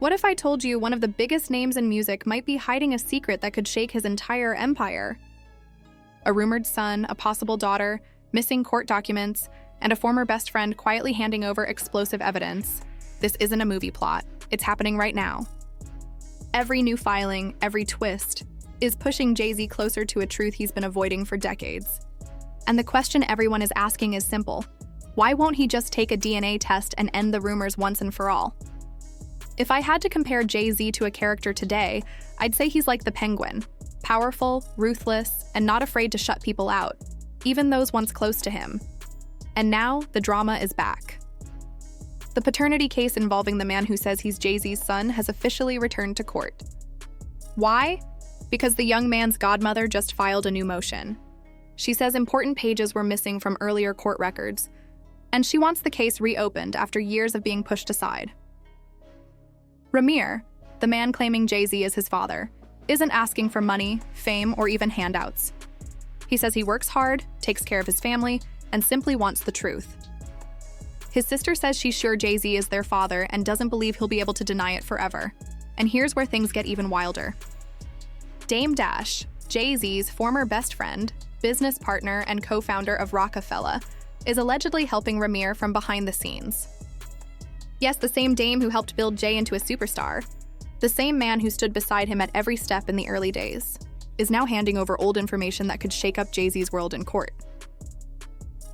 What if I told you one of the biggest names in music might be hiding a secret that could shake his entire empire? A rumored son, a possible daughter, missing court documents, and a former best friend quietly handing over explosive evidence. This isn't a movie plot. It's happening right now. Every new filing, every twist, is pushing Jay-Z closer to a truth he's been avoiding for decades. And the question everyone is asking is simple. Why won't he just take a DNA test and end the rumors once and for all? If I had to compare Jay-Z to a character today, I'd say he's like the Penguin. Powerful, ruthless, and not afraid to shut people out, even those once close to him. And now, the drama is back. The paternity case involving the man who says he's Jay-Z's son has officially returned to court. Why? Because the young man's godmother just filed a new motion. She says important pages were missing from earlier court records, and she wants the case reopened after years of being pushed aside. Ramir, the man claiming Jay-Z is his father, isn't asking for money, fame, or even handouts. He says he works hard, takes care of his family, and simply wants the truth. His sister says she's sure Jay-Z is their father and doesn't believe he'll be able to deny it forever. And here's where things get even wilder. Dame Dash, Jay-Z's former best friend, business partner, and co-founder of Roc-A-Fella, is allegedly helping Ramir from behind the scenes. Yes, the same dame who helped build Jay into a superstar, the same man who stood beside him at every step in the early days, is now handing over old information that could shake up Jay-Z's world in court.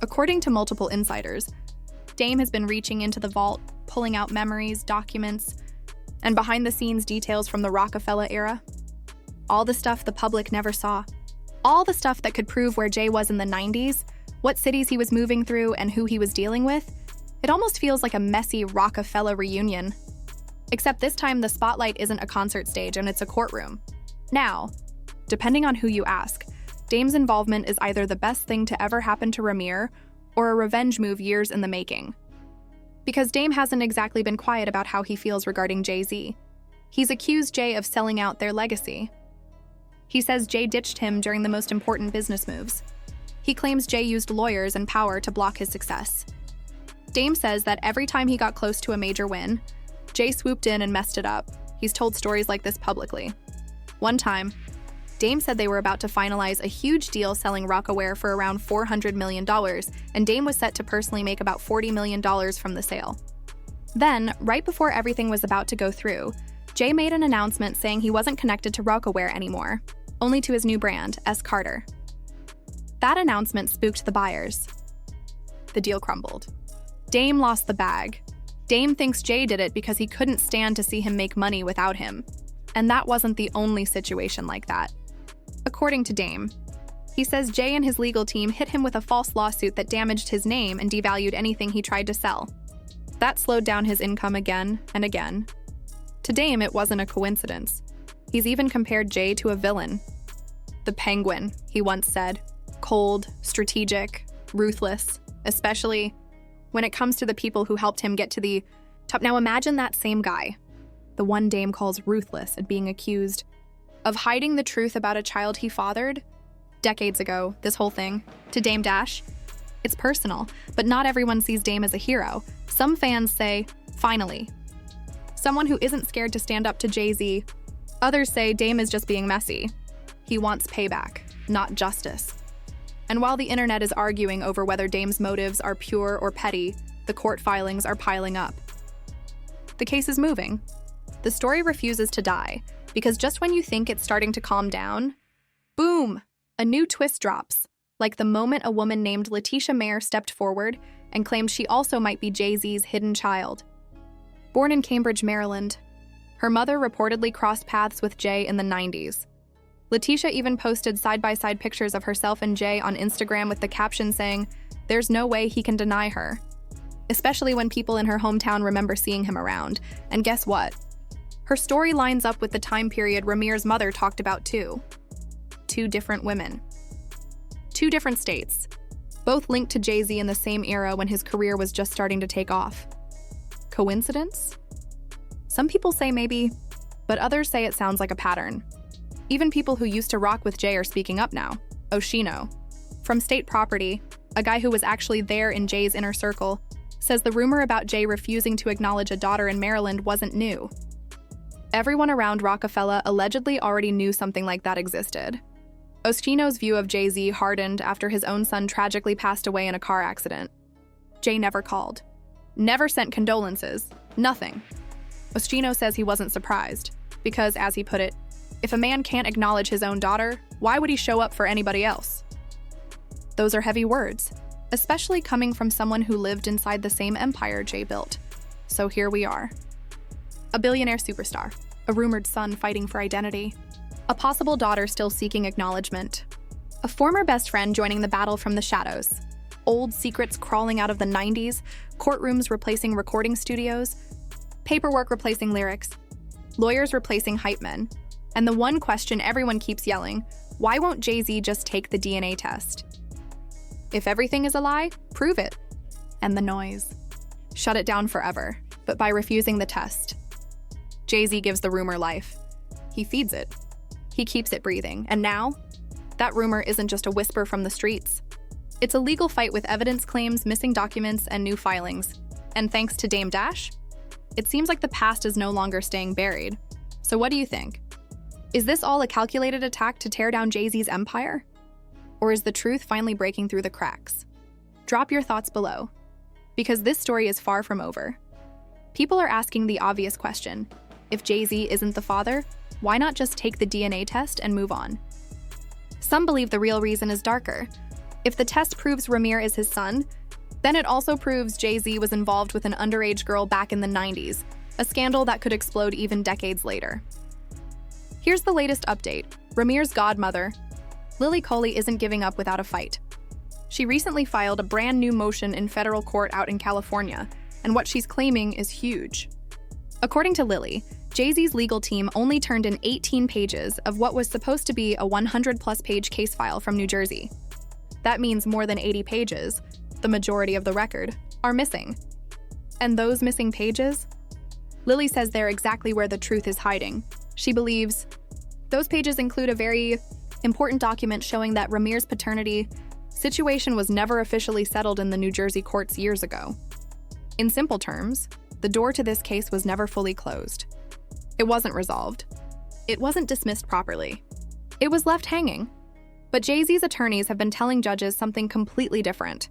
According to multiple insiders, Dame has been reaching into the vault, pulling out memories, documents, and behind-the-scenes details from the Roc-A-Fella era. All the stuff the public never saw. All the stuff that could prove where Jay was in the 90s, what cities he was moving through, and who he was dealing with. It almost feels like a messy Roc-A-Fella reunion. Except this time the spotlight isn't a concert stage and it's a courtroom. Now, depending on who you ask, Dame's involvement is either the best thing to ever happen to Ramir or a revenge move years in the making. Because Dame hasn't exactly been quiet about how he feels regarding Jay-Z. He's accused Jay of selling out their legacy. He says Jay ditched him during the most important business moves. He claims Jay used lawyers and power to block his success. Dame says that every time he got close to a major win, Jay swooped in and messed it up. He's told stories like this publicly. One time, Dame said they were about to finalize a huge deal selling Roc-A-Wear for around $400 million, and Dame was set to personally make about $40 million from the sale. Then, right before everything was about to go through, Jay made an announcement saying he wasn't connected to Roc-A-Wear anymore, only to his new brand, S. Carter. That announcement spooked the buyers. The deal crumbled. Dame lost the bag. Dame thinks Jay did it because he couldn't stand to see him make money without him. And that wasn't the only situation like that. According to Dame, he says Jay and his legal team hit him with a false lawsuit that damaged his name and devalued anything he tried to sell. That slowed down his income again and again. To Dame, it wasn't a coincidence. He's even compared Jay to a villain. The Penguin, he once said. Cold, strategic, ruthless, especially when it comes to the people who helped him get to the top. Now imagine that same guy, the one Dame calls ruthless, at being accused of hiding the truth about a child he fathered decades ago, this whole thing, to Dame Dash. It's personal, but not everyone sees Dame as a hero. Some fans say, finally. Someone who isn't scared to stand up to Jay-Z. Others say Dame is just being messy. He wants payback, not justice. And while the internet is arguing over whether Dame's motives are pure or petty, the court filings are piling up. The case is moving. The story refuses to die, because just when you think it's starting to calm down, boom, a new twist drops, like the moment a woman named Letitia Mayer stepped forward and claimed she also might be Jay-Z's hidden child. Born in Cambridge, Maryland, her mother reportedly crossed paths with Jay in the 90s. Letitia even posted side-by-side pictures of herself and Jay on Instagram with the caption saying, "There's no way he can deny her," especially when people in her hometown remember seeing him around. And guess what? Her story lines up with the time period Ramir's mother talked about too. 2 different women. 2 different states, both linked to Jay-Z in the same era when his career was just starting to take off. Coincidence? Some people say maybe, but others say it sounds like a pattern. Even people who used to rock with Jay are speaking up now. Oshino, from State Property, a guy who was actually there in Jay's inner circle, says the rumor about Jay refusing to acknowledge a daughter in Maryland wasn't new. Everyone around Roc-A-Fella allegedly already knew something like that existed. Oschino's view of Jay-Z hardened after his own son tragically passed away in a car accident. Jay never called. Never sent condolences. Nothing. Oschino says he wasn't surprised, because, as he put it, if a man can't acknowledge his own daughter, why would he show up for anybody else? Those are heavy words, especially coming from someone who lived inside the same empire Jay built. So here we are. A billionaire superstar, a rumored son fighting for identity, a possible daughter still seeking acknowledgement, a former best friend joining the battle from the shadows, old secrets crawling out of the 90s, courtrooms replacing recording studios, paperwork replacing lyrics, lawyers replacing hype men, and the one question everyone keeps yelling, why won't Jay-Z just take the DNA test? If everything is a lie, prove it. And the noise. Shut it down forever, but by refusing the test. Jay-Z gives the rumor life. He feeds it. He keeps it breathing. And now, that rumor isn't just a whisper from the streets. It's a legal fight with evidence claims, missing documents, and new filings. And thanks to Dame Dash, it seems like the past is no longer staying buried. So what do you think? Is this all a calculated attack to tear down Jay-Z's empire? Or is the truth finally breaking through the cracks? Drop your thoughts below, because this story is far from over. People are asking the obvious question. If Jay-Z isn't the father, why not just take the DNA test and move on? Some believe the real reason is darker. If the test proves Ramir is his son, then it also proves Jay-Z was involved with an underage girl back in the 90s, a scandal that could explode even decades later. Here's the latest update. Ramir's godmother, Lily Coley, isn't giving up without a fight. She recently filed a brand new motion in federal court out in California, and what she's claiming is huge. According to Lily, Jay-Z's legal team only turned in 18 pages of what was supposed to be a 100-plus page case file from New Jersey. That means more than 80 pages, the majority of the record, are missing. And those missing pages? Lily says they're exactly where the truth is hiding. She believes those pages include a very important document showing that Ramir's paternity situation was never officially settled in the New Jersey courts years ago. In simple terms, the door to this case was never fully closed. It wasn't resolved. It wasn't dismissed properly. It was left hanging. But Jay-Z's attorneys have been telling judges something completely different.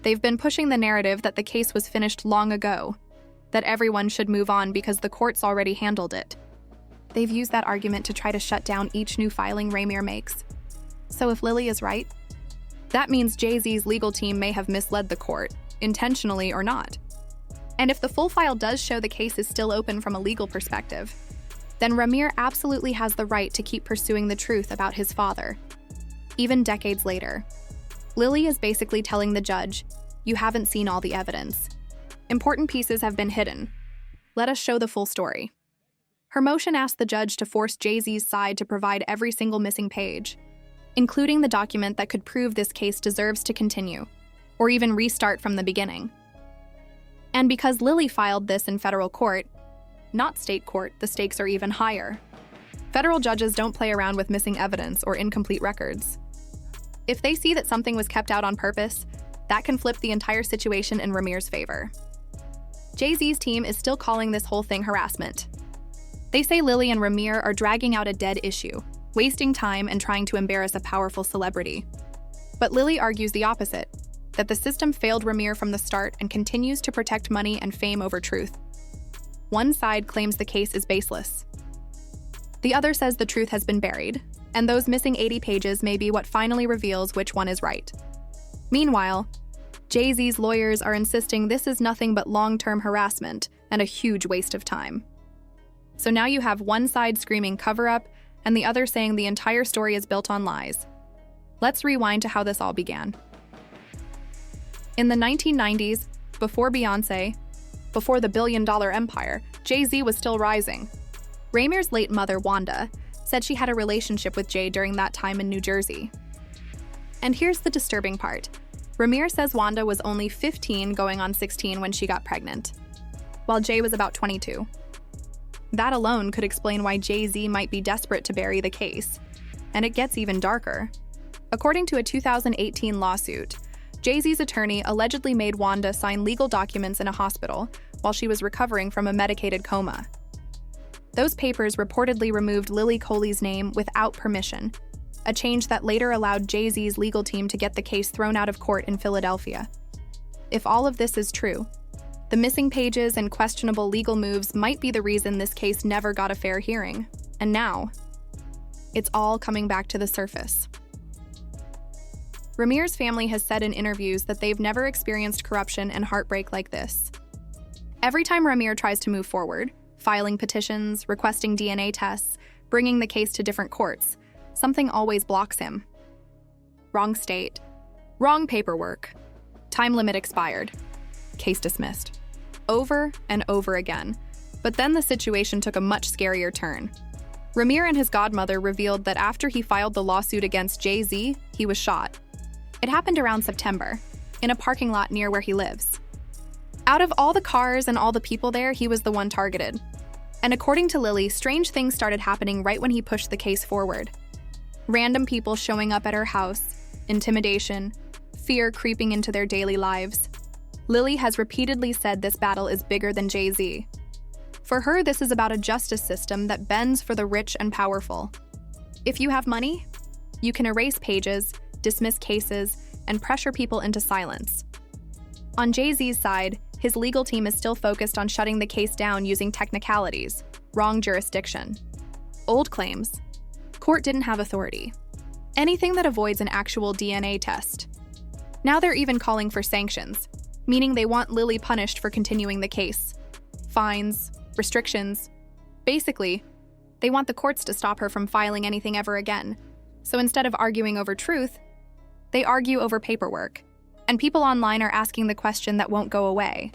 They've been pushing the narrative that the case was finished long ago, that everyone should move on because the courts already handled it. They've used that argument to try to shut down each new filing Ramir makes. So if Lily is right, that means Jay-Z's legal team may have misled the court, intentionally or not. And if the full file does show the case is still open from a legal perspective, then Ramir absolutely has the right to keep pursuing the truth about his father. Even decades later, Lily is basically telling the judge, you haven't seen all the evidence. Important pieces have been hidden. Let us show the full story. Her motion asked the judge to force Jay-Z's side to provide every single missing page, including the document that could prove this case deserves to continue, or even restart from the beginning. And because Lily filed this in federal court, not state court, the stakes are even higher. Federal judges don't play around with missing evidence or incomplete records. If they see that something was kept out on purpose, that can flip the entire situation in Ramir's favor. Jay-Z's team is still calling this whole thing harassment. They say Lily and Ramir are dragging out a dead issue, wasting time and trying to embarrass a powerful celebrity. But Lily argues the opposite, that the system failed Ramir from the start and continues to protect money and fame over truth. One side claims the case is baseless. The other says the truth has been buried, and those missing 80 pages may be what finally reveals which one is right. Meanwhile, Jay-Z's lawyers are insisting this is nothing but long-term harassment and a huge waste of time. So now you have one side screaming cover-up and the other saying the entire story is built on lies. Let's rewind to how this all began. In the 1990s, before Beyoncé, before the billion-dollar empire, Jay-Z was still rising. Ramir's late mother, Wanda, said she had a relationship with Jay during that time in New Jersey. And here's the disturbing part. Ramir says Wanda was only 15 going on 16 when she got pregnant, while Jay was about 22. That alone could explain why Jay-Z might be desperate to bury the case. And it gets even darker. According to a 2018 lawsuit, Jay-Z's attorney allegedly made Wanda sign legal documents in a hospital while she was recovering from a medicated coma. Those papers reportedly removed Lily Coley's name without permission, a change that later allowed Jay-Z's legal team to get the case thrown out of court in Philadelphia. If all of this is true, the missing pages and questionable legal moves might be the reason this case never got a fair hearing. And now, it's all coming back to the surface. Ramir's family has said in interviews that they've never experienced corruption and heartbreak like this. Every time Ramir tries to move forward, filing petitions, requesting DNA tests, bringing the case to different courts, something always blocks him. Wrong state, wrong paperwork, time limit expired, case dismissed. Over and over again. But then the situation took a much scarier turn. Ramir and his godmother revealed that after he filed the lawsuit against Jay-Z, he was shot. It happened around September, in a parking lot near where he lives. Out of all the cars and all the people there, he was the one targeted. And according to Lily, strange things started happening right when he pushed the case forward. Random people showing up at her house, intimidation, fear creeping into their daily lives. Lily has repeatedly said this battle is bigger than Jay-Z. For her, this is about a justice system that bends for the rich and powerful. If you have money, you can erase pages, dismiss cases, and pressure people into silence. On Jay-Z's side, his legal team is still focused on shutting the case down using technicalities, wrong jurisdiction. Old claims. Court didn't have authority. Anything that avoids an actual DNA test. Now they're even calling for sanctions, meaning they want Lily punished for continuing the case. Fines, restrictions. Basically, they want the courts to stop her from filing anything ever again. So instead of arguing over truth, they argue over paperwork. And people online are asking the question that won't go away.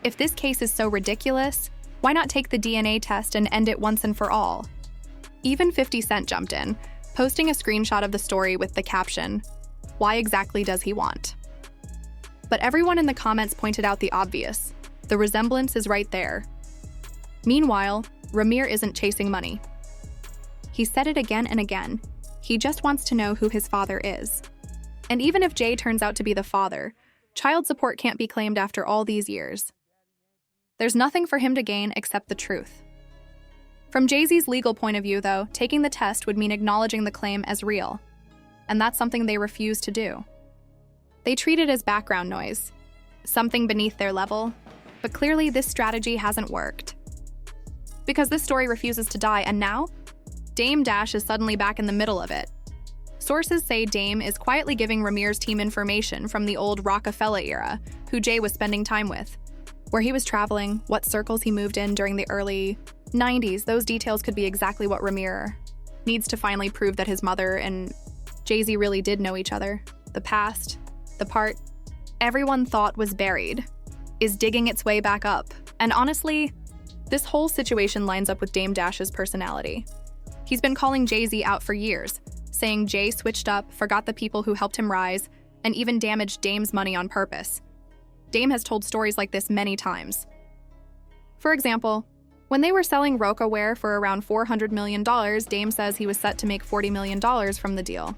If this case is so ridiculous, why not take the DNA test and end it once and for all? Even 50 Cent jumped in, posting a screenshot of the story with the caption, "Why exactly does he want?" But everyone in the comments pointed out the obvious. The resemblance is right there. Meanwhile, Ramir isn't chasing money. He said it again and again. He just wants to know who his father is. And even if Jay turns out to be the father, child support can't be claimed after all these years. There's nothing for him to gain except the truth. From Jay-Z's legal point of view, though, taking the test would mean acknowledging the claim as real. And that's something they refuse to do. They treat it as background noise, something beneath their level, but clearly this strategy hasn't worked. Because this story refuses to die, and now, Dame Dash is suddenly back in the middle of it. Sources say Dame is quietly giving Ramir's team information from the old Roc-A-Fella era, who Jay was spending time with. Where he was traveling, what circles he moved in during the early 90s, those details could be exactly what Ramir needs to finally prove that his mother and Jay-Z really did know each other. The past, the part everyone thought was buried, is digging its way back up. And honestly, this whole situation lines up with Dame Dash's personality. He's been calling Jay-Z out for years, saying Jay switched up, forgot the people who helped him rise, and even damaged Dame's money on purpose. Dame has told stories like this many times. For example, when they were selling Roc-A-Ware for around $400 million, Dame says he was set to make $40 million from the deal.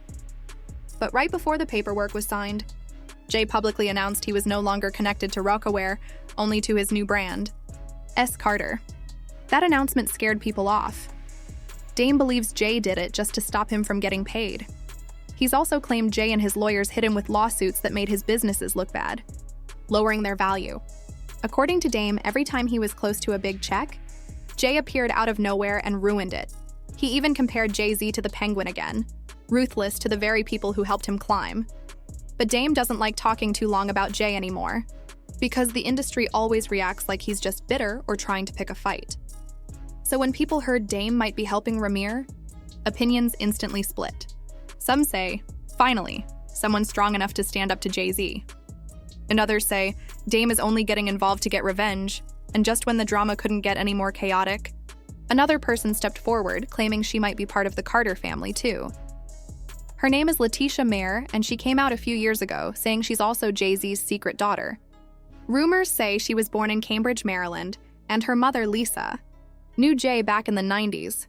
But right before the paperwork was signed, Jay publicly announced he was no longer connected to Roc-A-Ware, only to his new brand, S. Carter. That announcement scared people off. Dame believes Jay did it just to stop him from getting paid. He's also claimed Jay and his lawyers hit him with lawsuits that made his businesses look bad, lowering their value. According to Dame, every time he was close to a big check, Jay appeared out of nowhere and ruined it. He even compared Jay-Z to the Penguin again, ruthless to the very people who helped him climb. But Dame doesn't like talking too long about Jay anymore, because the industry always reacts like he's just bitter or trying to pick a fight. So when people heard Dame might be helping Ramir, opinions instantly split. Some say, finally, someone strong enough to stand up to Jay-Z. And others say, Dame is only getting involved to get revenge, and just when the drama couldn't get any more chaotic, another person stepped forward, claiming she might be part of the Carter family too. Her name is Letitia Mayer, and she came out a few years ago, saying she's also Jay-Z's secret daughter. Rumors say she was born in Cambridge, Maryland, and her mother, Lisa, knew Jay back in the 90s.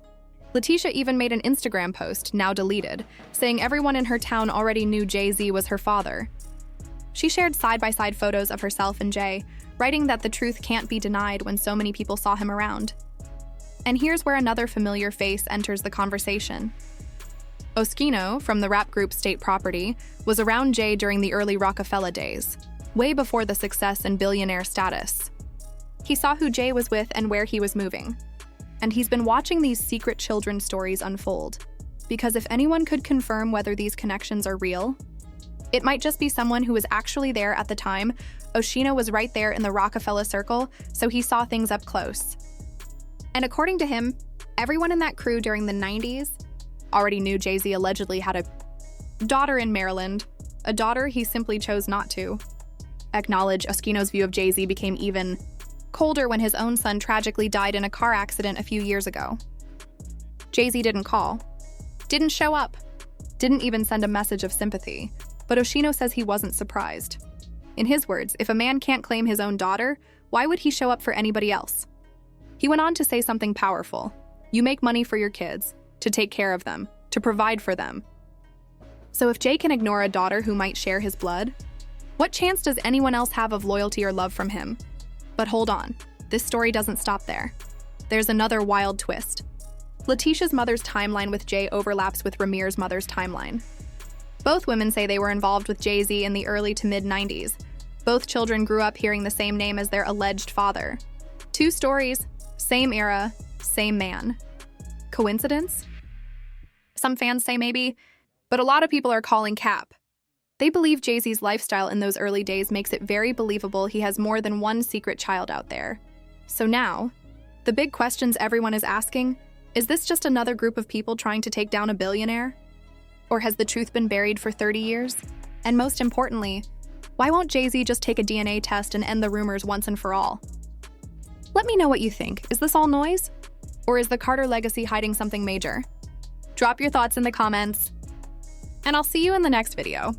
Letitia even made an Instagram post, now deleted, saying everyone in her town already knew Jay-Z was her father. She shared side-by-side photos of herself and Jay, writing that the truth can't be denied when so many people saw him around. And here's where another familiar face enters the conversation. Oskino, from the rap group State Property, was around Jay during the early Roc-A-Fella days, way before the success and billionaire status. He saw who Jay was with and where he was moving. And he's been watching these secret children's stories unfold. Because if anyone could confirm whether these connections are real, it might just be someone who was actually there at the time. Oskino was right there in the Roc-A-Fella circle, so he saw things up close. And according to him, everyone in that crew during the 90s already knew Jay-Z allegedly had a daughter in Maryland, a daughter he simply chose not to acknowledge. Oskino's view of Jay-Z became even colder when his own son tragically died in a car accident a few years ago. Jay-Z didn't call, didn't show up, didn't even send a message of sympathy, but Oskino says he wasn't surprised. In his words, if a man can't claim his own daughter, why would he show up for anybody else? He went on to say something powerful. You make money for your kids, to take care of them, to provide for them. So if Jay can ignore a daughter who might share his blood, what chance does anyone else have of loyalty or love from him? But hold on, this story doesn't stop there. There's another wild twist. Letitia's mother's timeline with Jay overlaps with Ramir's mother's timeline. Both women say they were involved with Jay-Z in the early to mid-90s. Both children grew up hearing the same name as their alleged father. Two stories, same era, same man. Coincidence? Some fans say maybe, but a lot of people are calling cap. They believe Jay-Z's lifestyle in those early days makes it very believable he has more than one secret child out there. So now, the big questions everyone is asking, is this just another group of people trying to take down a billionaire? Or has the truth been buried for 30 years? And most importantly, why won't Jay-Z just take a DNA test and end the rumors once and for all? Let me know what you think. Is this all noise? Or is the Carter legacy hiding something major? Drop your thoughts in the comments, and I'll see you in the next video.